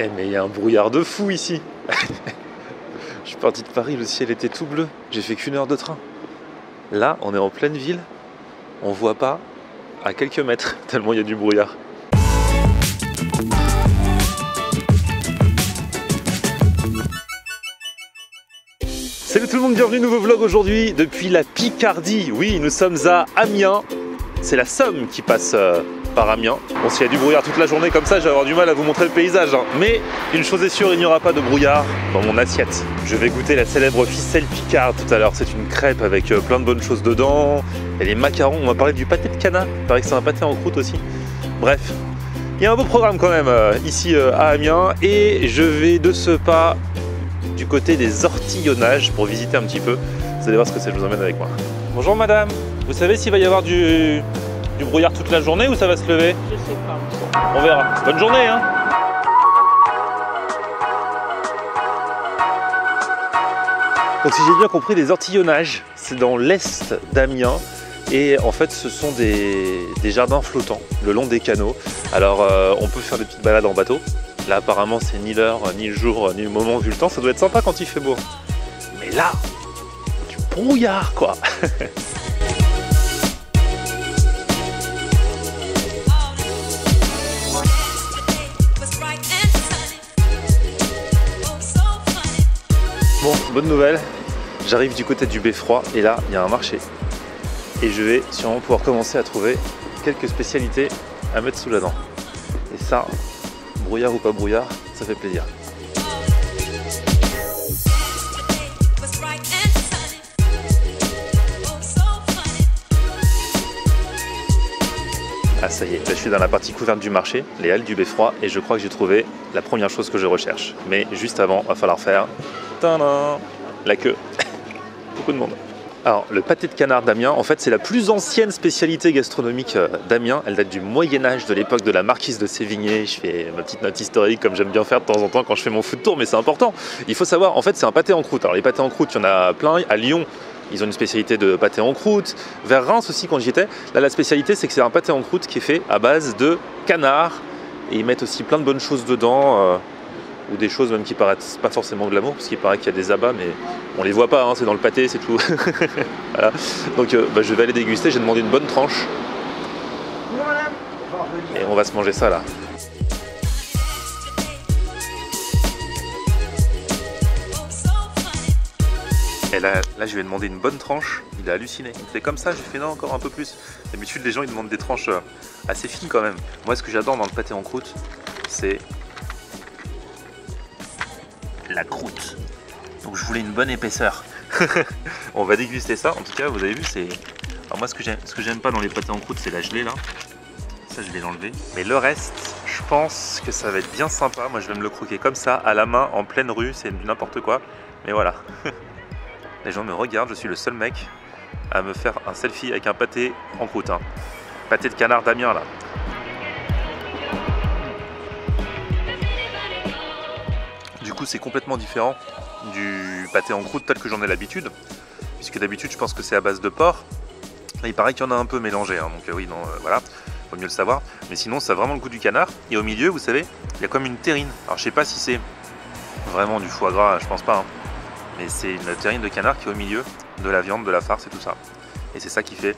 Eh mais il y a un brouillard de fou ici. Je suis parti de Paris, le ciel était tout bleu. J'ai fait qu'1 heure de train. Là, on est en pleine ville. On voit pas à quelques mètres, tellement il y a du brouillard. Salut tout le monde, bienvenue, nouveau vlog aujourd'hui depuis la Picardie. Oui, nous sommes à Amiens. C'est la Somme qui passe par Amiens. Bon, s'il y a du brouillard toute la journée comme ça, je vais avoir du mal à vous montrer le paysage. Hein. Mais une chose est sûre, il n'y aura pas de brouillard dans mon assiette. Je vais goûter la célèbre ficelle picarde tout à l'heure. C'est une crêpe avec plein de bonnes choses dedans. Il y a les macarons, on va parler du pâté de canard. Il paraît que c'est un pâté en croûte aussi. Bref, il y a un beau programme quand même ici à Amiens. Et je vais de ce pas du côté des ortillonnages pour visiter un petit peu. Vous allez voir ce que c'est, je vous emmène avec moi. Bonjour madame, vous savez s'il va y avoir du brouillard toute la journée ou ça va se lever? Je sais pas. On verra. Bonne journée hein. Donc si j'ai bien compris, les ortillonnages, c'est dans l'est d'Amiens. Et en fait, ce sont des jardins flottants le long des canaux. Alors on peut faire des petites balades en bateau. Là apparemment c'est ni l'heure, ni le jour, ni le moment vu le temps. Ça doit être sympa quand il fait beau. Mais là, du brouillard quoi. Bon, bonne nouvelle, j'arrive du côté du Beffroi et là il y a un marché. Et je vais sûrement pouvoir commencer à trouver quelques spécialités à mettre sous la dent. Et ça, brouillard ou pas brouillard, ça fait plaisir. Ah ça y est, là je suis dans la partie couverte du marché, les halles du Beffroi, et je crois que j'ai trouvé la première chose que je recherche. Mais juste avant, il va falloir faire la queue. Beaucoup de monde. Alors, le pâté de canard d'Amiens, en fait, c'est la plus ancienne spécialité gastronomique d'Amiens. Elle date du Moyen-Âge, de l'époque de la marquise de Sévigné. Je fais ma petite note historique, comme j'aime bien faire de temps en temps quand je fais mon food tour, mais c'est important. Il faut savoir, en fait, c'est un pâté en croûte. Alors, les pâtés en croûte, il y en a plein. À Lyon, ils ont une spécialité de pâté en croûte. Vers Reims aussi, quand j'y étais, là, la spécialité, c'est que c'est un pâté en croûte qui est fait à base de canard. Et ils mettent aussi plein de bonnes choses dedans. Ou des choses même qui paraissent pas forcément glamour, parce qu'il paraît qu'il y a des abats, mais on les voit pas, hein, c'est dans le pâté, c'est tout. Voilà. Donc je vais aller déguster, j'ai demandé une bonne tranche. Et on va se manger ça là. Et là je lui ai demandé une bonne tranche, il a halluciné. Il me fait comme ça, j'ai fait non, encore un peu plus. D'habitude les gens ils demandent des tranches assez fines quand même. Moi ce que j'adore dans le pâté en croûte, c'est la croûte. Donc je voulais une bonne épaisseur. On va déguster ça. En tout cas, vous avez vu, c'est. Alors moi, ce que j'aime pas dans les pâtés en croûte, c'est la gelée là. Ça, je vais l'enlever. Mais le reste, je pense que ça va être bien sympa. Moi, je vais me le croquer comme ça, à la main, en pleine rue. C'est n'importe quoi. Mais voilà. Les gens me regardent. Je suis le seul mec à me faire un selfie avec un pâté en croûte. Hein. Pâté de canard d'Amiens là. Du coup, c'est complètement différent du pâté en croûte tel que j'en ai l'habitude, puisque d'habitude je pense que c'est à base de porc. Là, il paraît qu'il y en a un peu mélangé, hein, donc oui, non, voilà, faut mieux le savoir. Mais sinon, ça a vraiment le goût du canard. Et au milieu, vous savez, il y a comme une terrine. Alors, je sais pas si c'est vraiment du foie gras, je pense pas, hein, mais c'est une terrine de canard qui est au milieu de la viande, de la farce et tout ça. Et c'est ça qui fait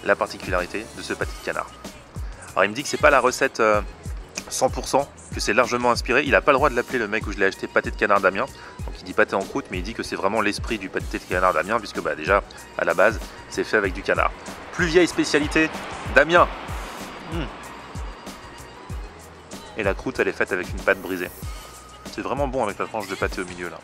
la particularité de ce pâté de canard. Alors, il me dit que c'est pas la recette 100%, que c'est largement inspiré. Il n'a pas le droit de l'appeler, le mec où je l'ai acheté, pâté de canard d'Amiens. Donc il dit pâté en croûte, mais il dit que c'est vraiment l'esprit du pâté de canard d'Amiens, puisque bah, déjà à la base c'est fait avec du canard. Plus vieille spécialité d'Amiens. Et la croûte elle est faite avec une pâte brisée. C'est vraiment bon avec la tranche de pâté au milieu là.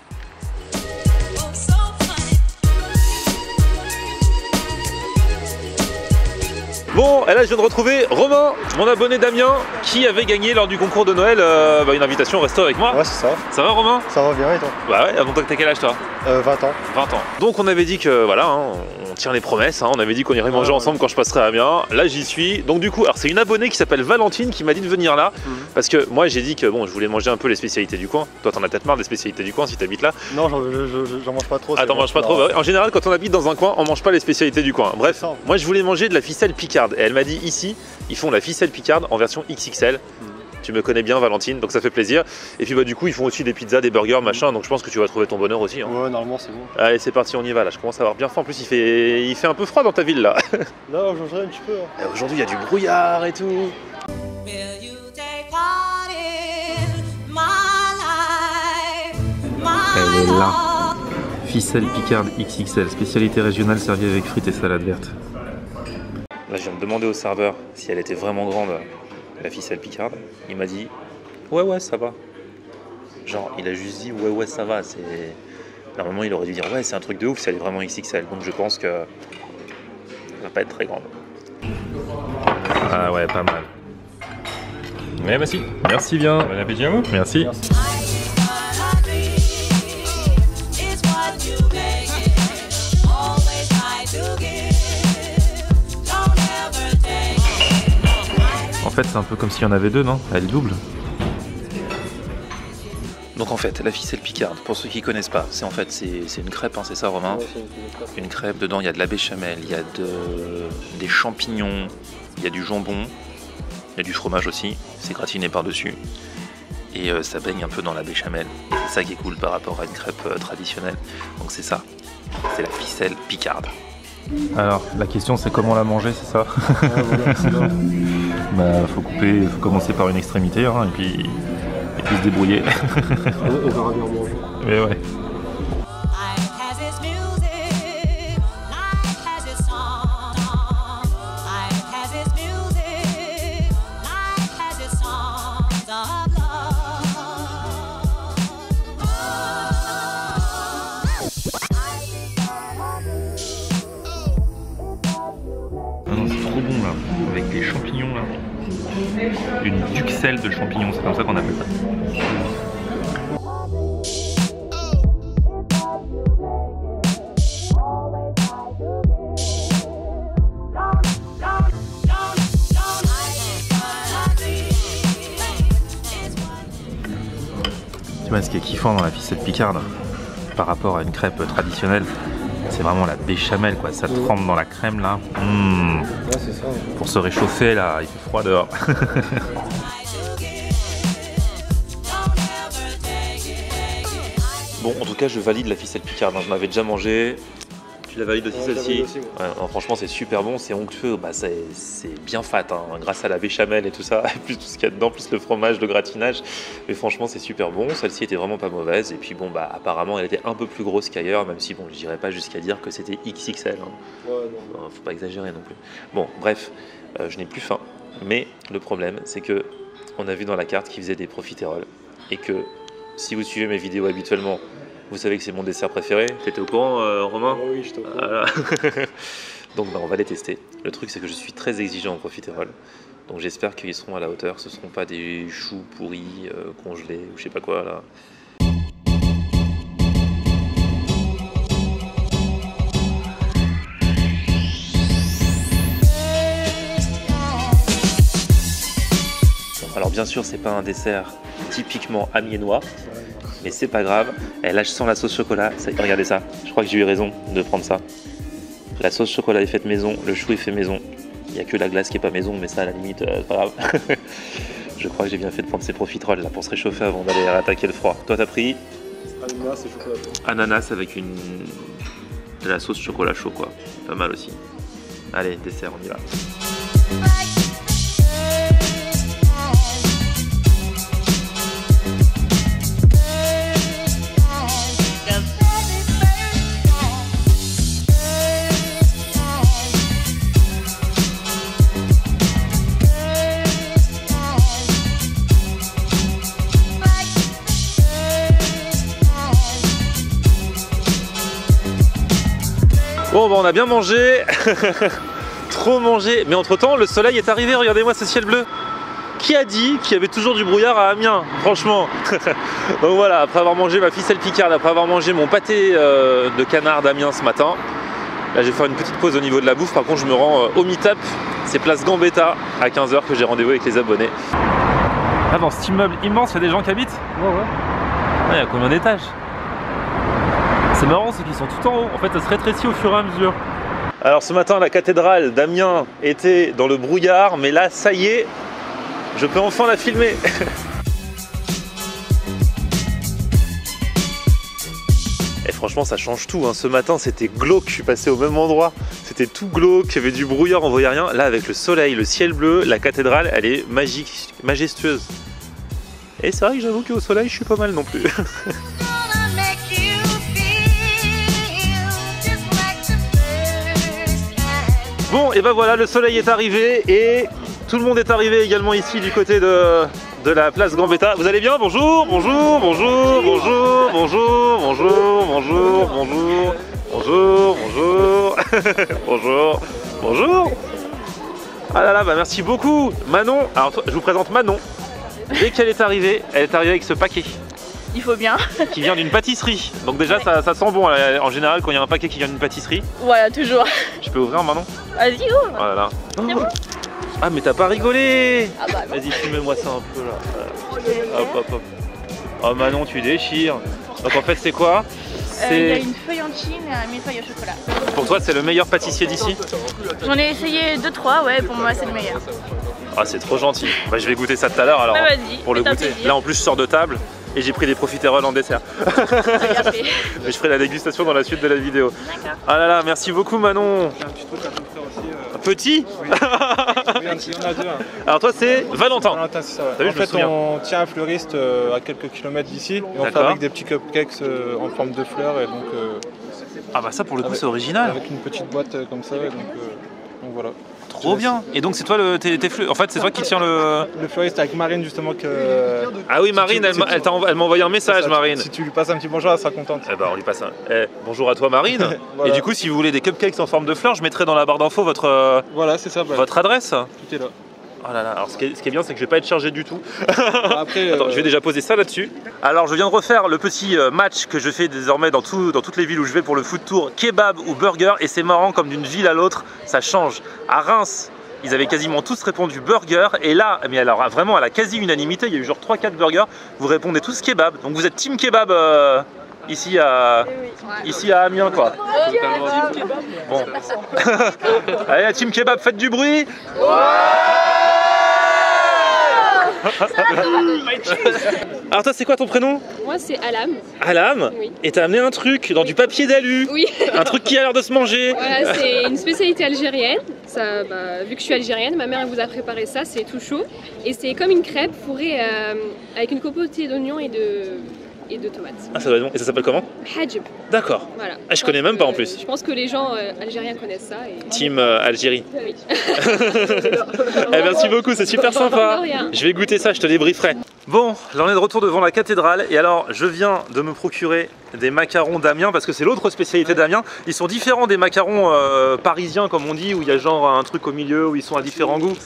Bon, et là je viens de retrouver Romain, mon abonné d'Amiens, qui avait gagné lors du concours de Noël une invitation au resto avec moi. Ouais, c'est ça. Ça va Romain? Ça va bien et toi? Bah ouais, donc t'as quel âge toi? 20 ans. 20 ans. Donc on avait dit que voilà, hein, on tient les promesses, hein, on avait dit qu'on irait manger ensemble quand je passerai à Amiens. Là j'y suis. Donc du coup, alors c'est une abonnée qui s'appelle Valentine qui m'a dit de venir là. Parce que moi j'ai dit que bon, je voulais manger un peu les spécialités du coin. Toi t'en as peut-être marre des spécialités du coin si t'habites là. Non, j'en mange pas trop. Ah t'en manges pas trop? Bah ouais. En général quand on habite dans un coin, on mange pas les spécialités du coin. Bref, moi je voulais manger de la ficelle picarde. Et elle m'a dit ici, ils font la ficelle picarde en version XXL. Tu me connais bien, Valentine, donc ça fait plaisir. Et puis bah du coup, ils font aussi des pizzas, des burgers, machin. Donc je pense que tu vas trouver ton bonheur aussi. Hein. Ouais, normalement c'est bon. Allez, c'est parti, on y va. Là, je commence à avoir bien faim. En plus, il fait un peu froid dans ta ville là. Là, aujourd'hui un petit peu. Hein. Aujourd'hui, il y a du brouillard et tout. Will you take part in my life, my Elle est là. love? Ficelle picarde XXL, spécialité régionale servie avec frites et salade verte. Là, je viens de demander au serveur si elle était vraiment grande, la ficelle picarde. Il m'a dit ouais, ça va. Genre, il a juste dit ouais, ça va. Normalement, il aurait dû dire ouais, c'est un truc de ouf si elle est vraiment XXL. Donc, je pense que elle va pas être très grande. Ah ouais, pas mal. Ouais, merci. Merci bien. Bon appétit à vous. Merci. En fait, c'est un peu comme s'il y en avait deux, non? Elle est double. Donc en fait, la ficelle picarde, pour ceux qui connaissent pas, c'est une crêpe, hein, c'est ça, Romain? Ouais, c'est une crêpe. Une crêpe, dedans il y a de la béchamel, il y a des champignons, il y a du jambon, il y a du fromage aussi, c'est gratiné par-dessus. Et ça baigne un peu dans la béchamel. Et c'est ça qui est cool par rapport à une crêpe traditionnelle. Donc c'est ça, c'est la ficelle picarde. Alors, la question c'est comment la manger, c'est ça? Ouais, voilà, c'est là. Bah, faut couper, faut commencer par une extrémité, hein, et puis se débrouiller. On verra bien manger. Mais ouais. Life has its music, life has its song. Life has its music, life has its songs of Ah non, c'est trop bon là, avec des champignons là. Une duxelle de champignons, c'est comme ça qu'on appelle ça. Tu vois, ce qui est kiffant dans la ficelle picarde par rapport à une crêpe traditionnelle, c'est vraiment la béchamel, quoi. Ça trempe dans la crème là. Ouais, c'est ça. Pour se réchauffer là, il fait froid dehors. Bon, en tout cas, je valide la ficelle picarde. Je m'avais déjà mangé. Tu la valides aussi, celle-ci? Ouais, non, franchement, c'est super bon, c'est onctueux. Bah, c'est bien fat, hein, grâce à la béchamel et tout ça, plus tout ce qu'il y a dedans, plus le fromage, le gratinage. Mais franchement, c'est super bon. Celle-ci était vraiment pas mauvaise. Et puis, bon, bah, apparemment, elle était un peu plus grosse qu'ailleurs, même si, bon, je dirais pas jusqu'à dire que c'était XXL. Hein. Ouais, non. Faut pas exagérer non plus. Bon, bref, je n'ai plus faim. Mais le problème, c'est que on a vu dans la carte qu'ils faisaient des profiteroles. Et que si vous suivez mes vidéos habituellement, vous savez que c'est mon dessert préféré. T'étais au courant, Romain? Oui, j'étais au courant. Voilà. Donc bah, on va les tester. Le truc, c'est que je suis très exigeant en profiterole. Donc j'espère qu'ils seront à la hauteur. Ce ne seront pas des choux pourris, congelés ou je sais pas quoi là. Alors bien sûr, c'est pas un dessert typiquement amiénois, mais c'est pas grave. Et là, je sens la sauce chocolat. Regardez ça. Je crois que j'ai eu raison de prendre ça. La sauce chocolat est faite maison, le chou est fait maison. Il n'y a que la glace qui est pas maison, mais ça, à la limite, pas grave. Je crois que j'ai bien fait de prendre ces profiteroles là pour se réchauffer avant d'aller attaquer le froid. Toi, t'as pris Ananas et chocolat. ananas avec de la sauce chocolat chaud, quoi. Pas mal aussi. Allez, dessert, on y va. Bon, bah, on a bien mangé, trop mangé, mais entre temps le soleil est arrivé, regardez-moi ce ciel bleu. Qui a dit qu'il y avait toujours du brouillard à Amiens, franchement. Donc voilà, après avoir mangé ma ficelle picarde, après avoir mangé mon pâté de canard d'Amiens ce matin, là je vais faire une petite pause au niveau de la bouffe. Par contre je me rends au meet-up, c'est place Gambetta à 15 h que j'ai rendez-vous avec les abonnés. Ah, dans cet immeuble immense, il y a des gens qui habitent? Ouais. Il y a combien d'étages? C'est marrant, c'est qu'ils sont tout en haut. En fait, ça se rétrécit au fur et à mesure. Alors ce matin, la cathédrale d'Amiens était dans le brouillard, mais là, ça y est, Je peux enfin la filmer. Et franchement ça change tout, hein. Ce matin c'était glauque, je suis passé au même endroit, c'était tout glauque, il y avait du brouillard, on voyait rien. Là avec le soleil, le ciel bleu, la cathédrale elle est magique, majestueuse. Et c'est vrai que j'avoue qu'au soleil je suis pas mal non plus. Bon et ben voilà, le soleil est arrivé et tout le monde est arrivé également ici du côté de la place Gambetta. Vous allez bien? Bonjour, bonjour, bonjour, bonjour, bonjour, bonjour, bonjour, bonjour, bonjour, bonjour, bonjour, bonjour. Ah là là, bah merci beaucoup Manon. Alors je vous présente Manon. Dès qu'elle est arrivée avec ce paquet. Il faut bien. Qui vient d'une pâtisserie. Donc déjà ça sent bon en général quand il y a un paquet qui vient d'une pâtisserie. Voilà, toujours. Je peux ouvrir Manon? Vas-y, ouvre. Oh là là. C'est bon. Ah mais t'as pas rigolé. Ah bah non. Vas-y filme-moi ça un peu là. Hop hop hop. Oh Manon tu déchires. Donc en fait c'est quoi? Il y a une feuille en chine et un millefeuille au chocolat. Pour toi c'est le meilleur pâtissier d'ici? J'en ai essayé 2-3, ouais, pour moi c'est le meilleur. Ah c'est trop gentil. Bah je vais goûter ça tout à l'heure alors. Bah, vas-y, pour le goûter. Là en plus je sors de table et j'ai pris des profiteroles en dessert. Mais je ferai la dégustation dans la suite de la vidéo. D'accord. Ah là là, merci beaucoup Manon. J'ai un petit truc à te faire aussi. Petit? Oui, il y en a deux. Hein. Alors toi c'est Valentin. Valentin, c'est ça. T'as vu, En je me fait, souviens. on tient un fleuriste à quelques kilomètres d'ici et on D'accord. fabrique des petits cupcakes en forme de fleurs et donc Ah bah ça pour le coup avec- c'est original. avec une petite boîte comme ça. Et donc voilà. Trop bien. Et donc c'est toi tes fleurs. En fait c'est toi qui tiens le. Le fleuriste avec Marine justement que. Ah oui Marine, elle m'a envoyé un message ça, Marine. Si tu lui passes un petit bonjour, elle sera contente. Eh ben on lui passe un. Bonjour à toi Marine. Voilà. Et du coup si vous voulez des cupcakes en forme de fleurs, je mettrai dans la barre d'infos votre Voilà, c'est ça. Bah, votre adresse. tout est là. Oh là là, alors ce qui est bien c'est que je vais pas être chargé du tout. Après, Attends, je vais déjà poser ça là-dessus. Alors je viens de refaire le petit match que je fais désormais dans toutes les villes où je vais pour le food tour, kebab ou burger, et c'est marrant comme d'une ville à l'autre, ça change. À Reims, ils avaient quasiment tous répondu burger, et là, mais alors vraiment à la quasi-unanimité, il y a eu genre 3-4 burgers, vous répondez tous kebab. Donc vous êtes team kebab ici à Amiens quoi. Bon. Allez la team kebab, faites du bruit. Alors toi c'est quoi ton prénom? Moi c'est Alam. Alam. Oui. Et t'as amené un truc dans du papier d'alu. Oui. Un truc qui a l'air de se manger. Voilà, c'est une spécialité algérienne. Ça, vu que je suis algérienne, ma mère elle vous a préparé ça, c'est tout chaud. Et c'est comme une crêpe fourrée avec une compotée d'oignons et de tomates. Ah ça va être bon. Et ça s'appelle comment? Hajib. D'accord. Voilà. Ah, je connais même pas en plus. Je pense que les gens algériens connaissent ça. Et... Team Algérie. Oui. Eh, merci beaucoup, c'est super sympa. De rien. Je vais goûter ça, je te débrieferai. Bon, là on est de retour devant la cathédrale et alors je viens de me procurer des macarons d'Amiens parce que c'est l'autre spécialité d'Amiens. Ils sont différents des macarons parisiens comme on dit où il y a genre un truc au milieu où ils sont à différents goûts.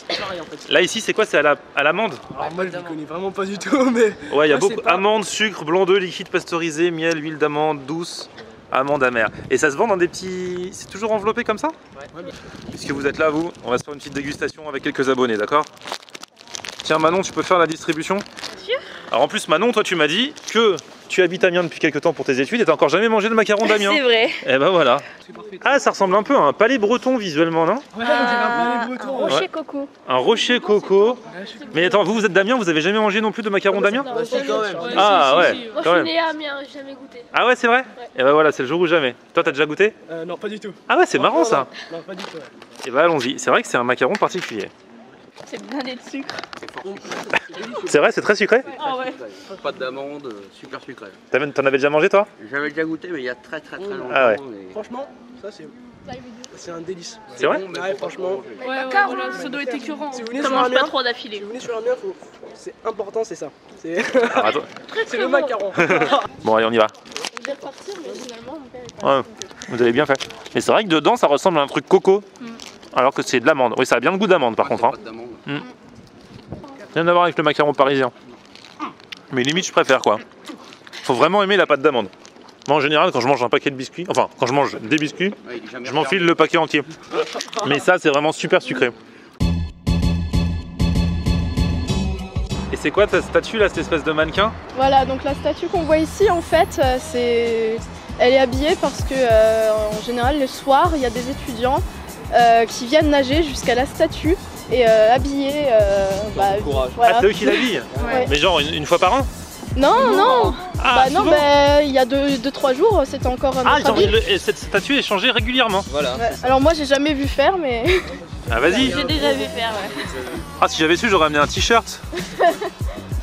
C'est pareil en fait. Là ici c'est quoi? C'est à l'amande? Alors moi je ne connais vraiment pas du tout mais... Ouais, il y a moi, beaucoup c'est pas- amandes, sucre, blanc d'œuf, liquide pasteurisé, miel, huile d'amande douce, amande amère. Et ça se vend dans des petits... C'est toujours enveloppé comme ça? Ouais. Puisque vous êtes là vous, on va se faire une petite dégustation avec quelques abonnés, d'accord? Tiens Manon, tu peux faire la distribution? Bien sûr. Alors en plus Manon, toi tu m'as dit que tu habites Amiens depuis quelques temps pour tes études et t'as encore jamais mangé de macarons d'Amiens. C'est vrai. Et ben voilà. Ah ça ressemble un peu à un palais breton visuellement, non? Ouais, on dirait un peu les bretons. Rocher Ouais. coco. Un rocher coco. Mais attends, vous êtes d'Amiens, vous avez jamais mangé non plus de macarons d'Amiens? Bah si quand même. Ah ouais, Moi quand je suis même. née à Amiens, j'ai jamais goûté. Ah ouais c'est vrai? Et ben voilà, c'est le jour ou jamais. Toi t'as déjà goûté? Non pas du tout. Ah ouais c'est marrant ça. Non pas du tout. Et bah allons-y, c'est vrai que c'est un macaron particulier. C'est blindé de sucre. C'est vrai, c'est très sucré? Ah ouais. Pâte d'amande, super sucré. T'en avais déjà mangé toi? J'avais déjà goûté, mais il y a très longtemps. Ah ouais. mais- Franchement, ça c'est un délice. C'est vrai? bon, mais Ouais franchement. Ouais, voilà, ça doit être écœurant. Si vous venez T'en sur manges pas Amiens, trop si d'affilée. vous venez sur Amiens, c'est important, c'est ça. C'est Alors, attends. c'est le macaron. Bon allez on y va. Je vais repartir, mais finalement mon père est pas Ouais, vous avez bien fait. Mais c'est vrai que dedans ça ressemble à un truc coco. Alors que c'est de l'amande. Oui ça a bien le goût d'amande par contre. Hein. Pâte d'amande. Rien à voir avec le macaron parisien. Mais limite je préfère quoi. Faut vraiment aimer la pâte d'amande. Moi en général quand je mange un paquet de biscuits, enfin quand je mange des biscuits, Ouais, il est jamais je m'enfile le paquet entier. Mais ça c'est vraiment super sucré. Et c'est quoi ta statue là, cette espèce de mannequin? Voilà, donc la statue qu'on voit ici, en fait, elle est habillée parce que, en général, le soir, il y a des étudiants qui viennent nager jusqu'à la statue et habillé. courage. Voilà. Ah, c'est eux qui l'habillent. Ouais. Mais genre une fois par an? Non, non. Ah, Bah non, souvent. bah, il y a 2-3 jours, c'était encore un Ah, autre habit. et cette statue est changée régulièrement. Voilà. Ouais. Alors moi, j'ai jamais vu faire, mais Ah, vas-y. J'ai déjà vu faire, ouais. Ah, si j'avais su, j'aurais amené un t-shirt.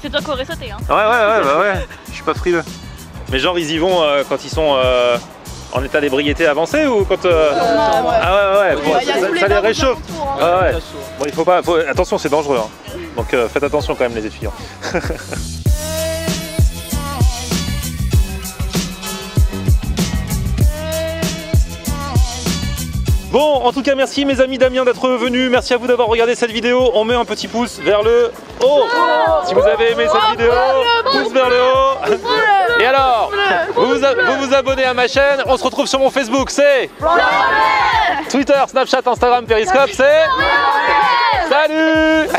C'est toi qui aurais sauté, hein. Ouais, bah ouais. Je suis pas frileux. Mais genre, ils y vont quand ils sont en état d'ébriété avancé ou quand. ouais. Ah, ouais. Bon, il y a tous les ça les bars aux réchauffe. alentours, hein. Ah, ouais. Bon, il faut pas. Attention, c'est dangereux. Hein. Donc faites attention quand même, les étudiants. Bon, en tout cas, merci mes amis Damien d'être venus. Merci à vous d'avoir regardé cette vidéo. On met un petit pouce vers le haut. Si vous avez aimé cette vidéo, pouce vers le haut. Et alors, vous abonnez à ma chaîne. On se retrouve sur mon Facebook, c'est Twitter, Snapchat, Instagram, Periscope, c'est Salut.